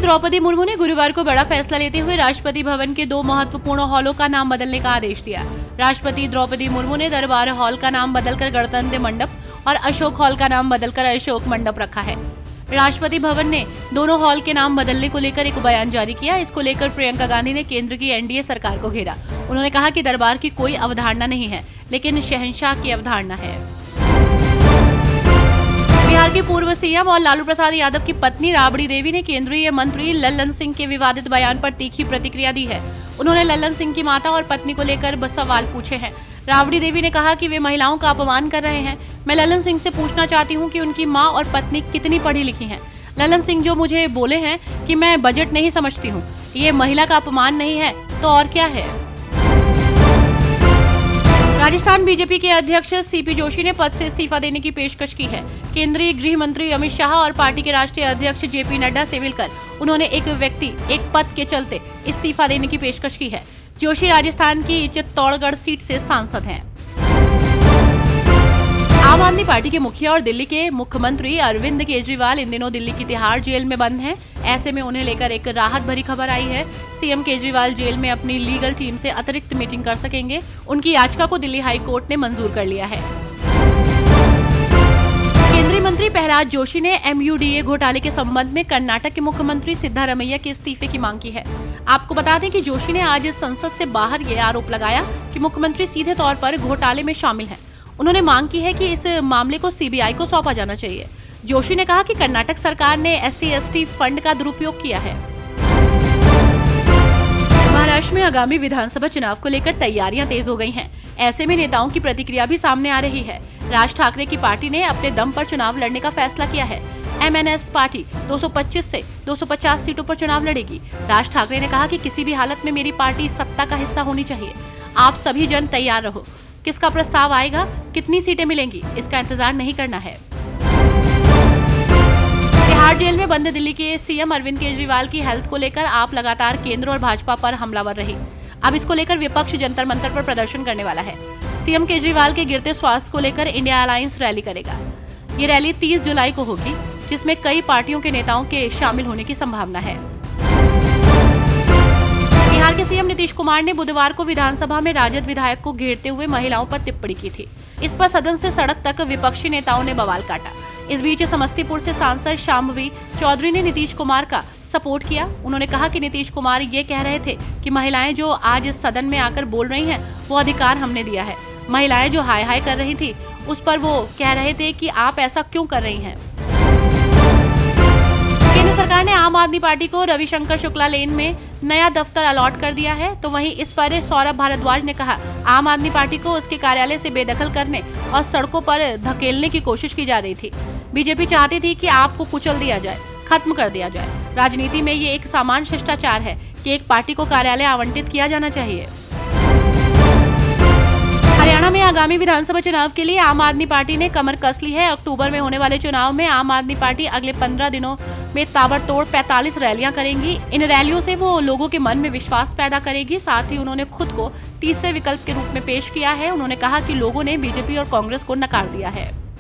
द्रौपदी मुर्मू ने गुरुवार को बड़ा फैसला लेते हुए राष्ट्रपति भवन के 2 महत्वपूर्ण हॉलों का नाम बदलने का आदेश दिया। राष्ट्रपति द्रौपदी मुर्मू ने दरबार हॉल का नाम बदलकर गणतंत्र मंडप और अशोक हॉल का नाम बदलकर अशोक मंडप रखा है। राष्ट्रपति भवन ने दोनों हॉल के नाम बदलने को लेकर एक बयान जारी किया। इसको लेकर प्रियंका गांधी ने केंद्र की एनडीए सरकार को घेरा। उन्होंने कहा कि दरबार की कोई अवधारणा नहीं है, लेकिन शहंशाह की अवधारणा है। बिहार के पूर्व सीएम और लालू प्रसाद यादव की पत्नी राबड़ी देवी ने केंद्रीय मंत्री लल्लन सिंह के विवादित बयान पर तीखी प्रतिक्रिया दी है। उन्होंने लल्लन सिंह की माता और पत्नी को लेकर सवाल पूछे हैं। राबड़ी देवी ने कहा कि वे महिलाओं का अपमान कर रहे हैं। मैं लल्लन सिंह से पूछना चाहती हूं कि उनकी मां और पत्नी कितनी पढ़ी लिखी हैं। लल्लन सिंह जो मुझे बोले हैं कि मैं बजट नहीं समझती हूं, ये महिला का अपमान नहीं है तो और क्या है। राजस्थान बीजेपी के अध्यक्ष सीपी जोशी ने पद से इस्तीफा देने की पेशकश की है। केंद्रीय गृह मंत्री अमित शाह और पार्टी के राष्ट्रीय अध्यक्ष जेपी नड्डा से मिलकर उन्होंने एक व्यक्ति एक पद के चलते इस्तीफा देने की पेशकश की है। जोशी राजस्थान की चित्तौड़गढ़ सीट से सांसद हैं। आम आदमी पार्टी के मुखिया और दिल्ली के मुख्यमंत्री अरविंद केजरीवाल इन दिनों दिल्ली की तिहाड़ जेल में बंद हैं। ऐसे में उन्हें लेकर एक राहत भरी खबर आई है। सीएम केजरीवाल जेल में अपनी लीगल टीम से अतिरिक्त मीटिंग कर सकेंगे। उनकी याचिका को दिल्ली हाई कोर्ट ने मंजूर कर लिया है। केंद्रीय मंत्री प्रहलाद जोशी ने MUDA घोटाले के संबंध में कर्नाटक के मुख्यमंत्री सिद्धारमैया के इस्तीफे की मांग की है। आपको बता दें कि जोशी ने आज संसद से बाहर ये आरोप लगाया कि मुख्यमंत्री सीधे तौर पर घोटाले में शामिल हैं। उन्होंने मांग की है कि इस मामले को CBI को सौंपा जाना चाहिए। जोशी ने कहा कि कर्नाटक सरकार ने SC/ST फंड का दुरुपयोग किया है। महाराष्ट्र में आगामी विधानसभा चुनाव को लेकर तैयारियां तेज हो गई हैं। ऐसे में नेताओं की प्रतिक्रिया भी सामने आ रही है। राज ठाकरे की पार्टी ने अपने दम पर चुनाव लड़ने का फैसला किया है। MNS पार्टी 225 से 250 सीटों पर चुनाव लड़ेगी। राज ठाकरे ने कहा कि किसी भी हालत में मेरी पार्टी सत्ता का हिस्सा होनी चाहिए। आप सभी जन तैयार रहो। किसका प्रस्ताव आएगा, कितनी सीटें मिलेंगी, इसका इंतजार नहीं करना है। तिहाड़ जेल में बंद दिल्ली के सीएम अरविंद केजरीवाल की हेल्थ को लेकर आप लगातार केंद्र और भाजपा पर हमलावर रही। अब इसको लेकर विपक्ष जंतर मंतर पर प्रदर्शन करने वाला है। सीएम केजरीवाल के गिरते स्वास्थ्य को लेकर इंडिया अलायंस रैली करेगा। ये रैली 30 जुलाई को होगी, जिसमें कई पार्टियों के नेताओं के शामिल होने की संभावना है। बिहार के सीएम नीतीश कुमार ने बुधवार को विधानसभा में राजद विधायक को घेरते हुए महिलाओं पर टिप्पणी की थी। इस पर सदन से सड़क तक विपक्षी नेताओं ने बवाल काटा। इस बीच समस्तीपुर से सांसद शाम्भवी चौधरी ने नीतीश कुमार का सपोर्ट किया। उन्होंने कहा कि नीतीश कुमार ये कह रहे थे कि महिलाएं जो आज सदन में आकर बोल रही हैं, वो अधिकार हमने दिया है। महिलाएं जो हाय हाय कर रही थी, उस पर वो कह रहे थे कि आप ऐसा क्यों कर रही हैं। केंद्र सरकार ने आम आदमी पार्टी को रविशंकर शुक्ला लेन में नया दफ्तर अलॉट कर दिया है, तो वहीं इस पर सौरभ भारद्वाज ने कहा आम आदमी पार्टी को उसके कार्यालय से बेदखल करने और सड़कों पर धकेलने की कोशिश की जा रही थी। बीजेपी चाहती थी कि आपको कुचल दिया जाए, खत्म कर दिया जाए। राजनीति में ये एक सामान्य शिष्टाचार है कि एक पार्टी को कार्यालय आवंटित किया जाना चाहिए। हरियाणा में आगामी विधानसभा चुनाव के लिए आम आदमी पार्टी ने कमर कस ली है। अक्टूबर में होने वाले चुनाव में आम आदमी पार्टी अगले 15 दिनों में ताबड़तोड़ 45 रैलियां करेंगी। इन रैलियों से वो लोगों के मन में विश्वास पैदा करेगी। साथ ही उन्होंने खुद को तीसरे विकल्प के रूप में पेश किया है। उन्होंने कहा कि लोगों ने बीजेपी और कांग्रेस को नकार दिया है।